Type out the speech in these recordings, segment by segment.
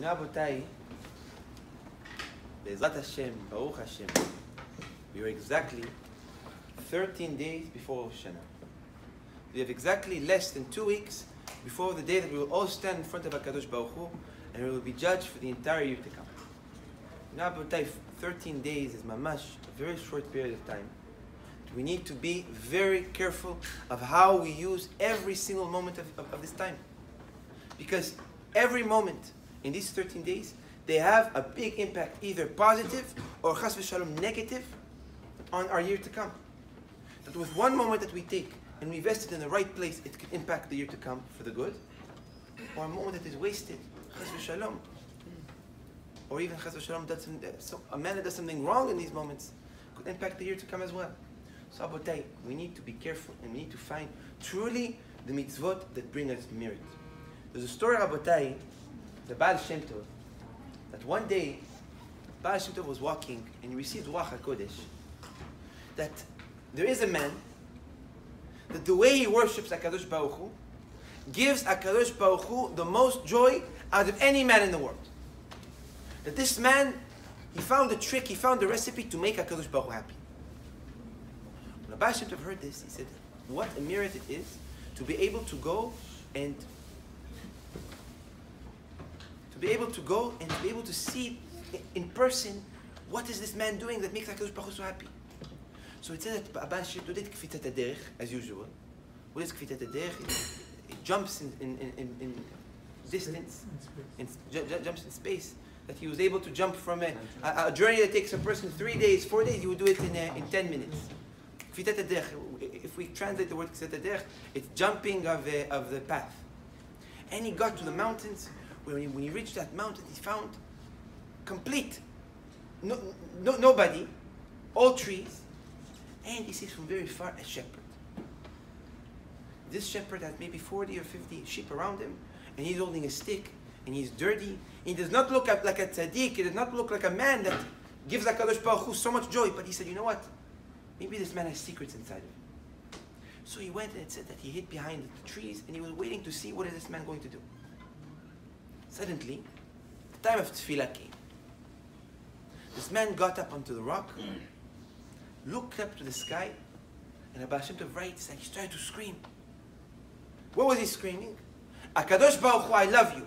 Rabotai, Be'ezrat Hashem, Baruch Hashem, we are exactly 13 days before Rosh Hashanah. We have exactly less than 2 weeks before the day that we will all stand in front of HaKadosh Baruch Hu and we will be judged for the entire year to come. Rabotai, 13 days is mamash, a very short period of time. We need to be very careful of how we use every single moment of this time. Because every moment in these 13 days, they have a big impact, either positive or chas v'shalom negative, on our year to come. That with one moment that we take and we invest it in the right place, it could impact the year to come for the good. Or a moment that is wasted, chas v'shalom. Or even chas v'shalom, a man that does something wrong in these moments could impact the year to come as well. So Abotai, we need to be careful and we need to find truly the mitzvot that bring us merit. There's a story, Abotai, the Baal Shem Tov, that one day Baal Shem Tov was walking and he received Ruach HaKodesh, that there is a man that the way he worships HaKadosh Baruch Hu gives HaKadosh Baruch Hu the most joy out of any man in the world. That this man, he found a trick, he found a recipe to make HaKadosh Baruch Hu happy. When Baal Shem Tov heard this, he said, what a merit it is to be able to go and to be able to see in person what is this man doing that makes HaKadosh Baruch Hu so happy. So it says that Baal Shem Tov did kfitat haderech as usual. What is kfitat haderech? It jumps in distance, jumps in space. That he was able to jump from a journey that takes a person 3 days, 4 days, he would do it in 10 minutes. Kfitat haderech. If we translate the word kfitat haderech, it's jumping of the path. And he got to the mountains. When he reached that mountain, he found complete, nobody, all trees, and he sees from very far a shepherd. This shepherd has maybe 40 or 50 sheep around him, and he's holding a stick, and he's dirty. He does not look like a tzaddik, he does not look like a man that gives HaKadosh Baruch Hu so much joy, but he said, you know what? Maybe this man has secrets inside of him. So he went and it said that he hid behind the trees, and he was waiting to see what is this man going to do. Suddenly, the time of tefillah came. This man got up onto the rock, looked up to the sky, and Baal Shem Tov writes that he started to scream. What was he screaming? HaKadosh Baruch Hu, I love you.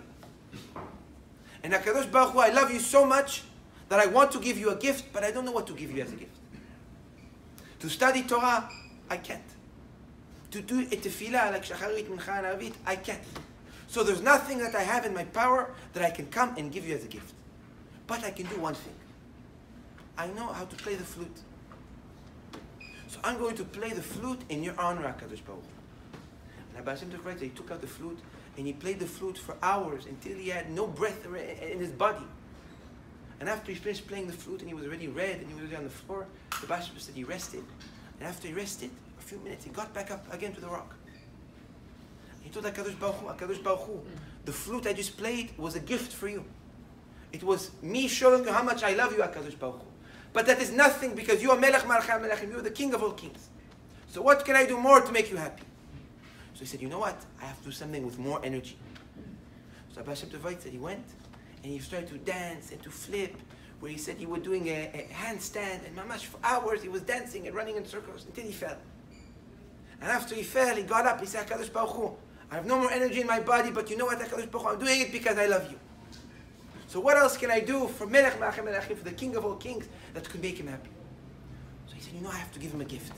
And HaKadosh Baruch Hu, I love you so much that I want to give you a gift, but I don't know what to give you as a gift. To study Torah, I can't. To do a tefillah like shacharit, mincha, and arvit, I can't. So there's nothing that I have in my power that I can come and give you as a gift. But I can do one thing. I know how to play the flute. So I'm going to play the flute in your honor, HaKadosh Baruch Hu. And Baal Shem Tov writes that he took out the flute and he played the flute for hours until he had no breath in his body. And after he finished playing the flute and he was already red and he was already on the floor, the Baal Shem Tov said he rested. And after he rested, a few minutes, he got back up again to the rock. He told HaKadosh Baruch Hu, the flute I just played was a gift for you. It was me showing you how much I love you, HaKadosh Baruch Hu. But that is nothing because you are Melech Malchei Melechim, you are the king of all kings. So what can I do more to make you happy? So he said, you know what? I have to do something with more energy. So Baal Shem Tov writes that he went and he started to dance and to flip, where he said he was doing a handstand, and mamash for hours he was dancing and running in circles until he fell. And after he fell, he got up, he said, HaKadosh Baruch Hu, I have no more energy in my body, but you know what, HaKadosh Baruch Hu, I'm doing it because I love you. So what else can I do for Melech Malchei Melechim, for the King of all kings, that could make him happy? So he said, you know, I have to give him a gift.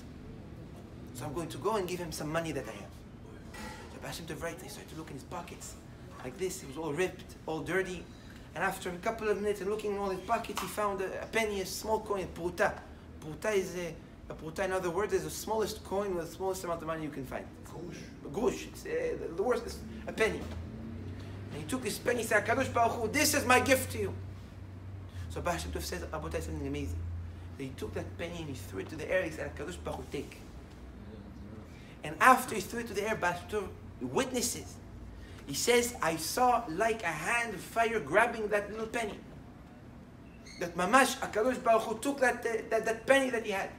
So I'm going to go and give him some money that I have. So Baal Shem Tov writes, he started to look in his pockets, like this, he was all ripped, all dirty. And after a couple of minutes and looking in all his pockets, he found a penny, a small coin, a pruta. Pruta is a pruta, in other words, is the smallest coin with the smallest amount of money you can find. Gush. It's the worst is a penny. And he took this penny, he said, HaKadosh Baruch Hu, this is my gift to you. So Baal Shem Tov says, Abotai, something amazing. That he took that penny and he threw it to the air, he said, HaKadosh Baruch Hu, take. And after he threw it to the air, Baal Shem Tov witnesses. He says, I saw like a hand of fire grabbing that little penny. That mamash, HaKadosh Baruch Hu took that penny that he had.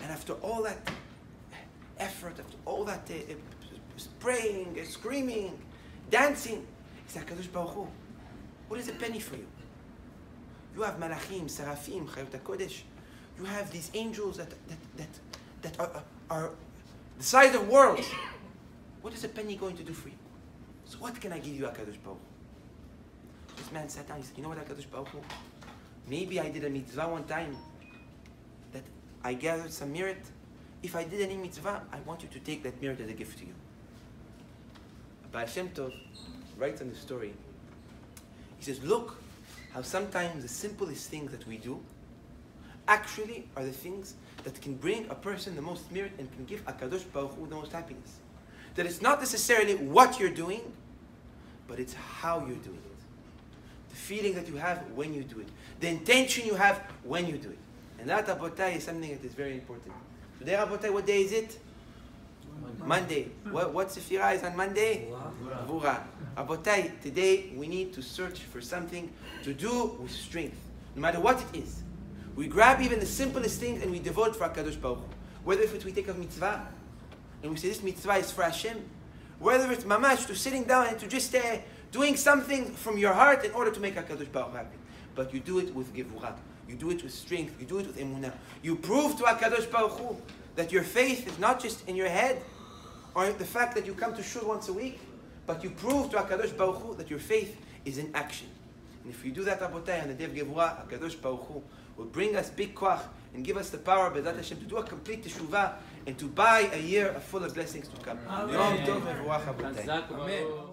And after all that effort, after all that praying, screaming, dancing, he said, HaKadosh Baruch Hu, What is a penny for you? You have malachim, seraphim, chayot HaKodesh. You have these angels that are the size of worlds. What is a penny going to do for you? So what can I give you, HaKadosh Baruch Hu? This man sat down, he said, you know what, HaKadosh Baruch Hu? Maybe I did a mitzvah one time that I gathered some merit. If I did any mitzvah, I want you to take that merit as a gift to you. Rabbi Shem Tov writes in the story, he says, look how sometimes the simplest things that we do actually are the things that can bring a person the most merit and can give HaKadosh Baruch Hu the most happiness. That it's not necessarily what you're doing, but it's how you're doing it. The feeling that you have when you do it. The intention you have when you do it. And that, Rabotai, is something that is very important. Today, Rabotai, what day is it? Monday. What Sefirah is on Monday? Gevura. Rabotai, today we need to search for something to do with strength. No matter what it is. We grab even the simplest things and we devote for HaKadosh Baruch Hu. Whether if we take a mitzvah, and we say this mitzvah is for Hashem. Whether it's mamash, to sitting down and to just doing something from your heart in order to make HaKadosh Baruch Hu happy. But you do it with Gevura. You do it with strength. You do it with emunah. You prove to HaKadosh Baruch Hu that your faith is not just in your head, or the fact that you come to shul once a week, but you prove to HaKadosh Baruch Hu that your faith is in action. And if you do that, Rabotai, on the day of Gevura, HaKadosh Baruch Hu will bring us big koach and give us the power, B'ezrat Hashem, to do a complete teshuvah and to buy a year full of blessings to come. Yom Tov Mevorach, Rabotai.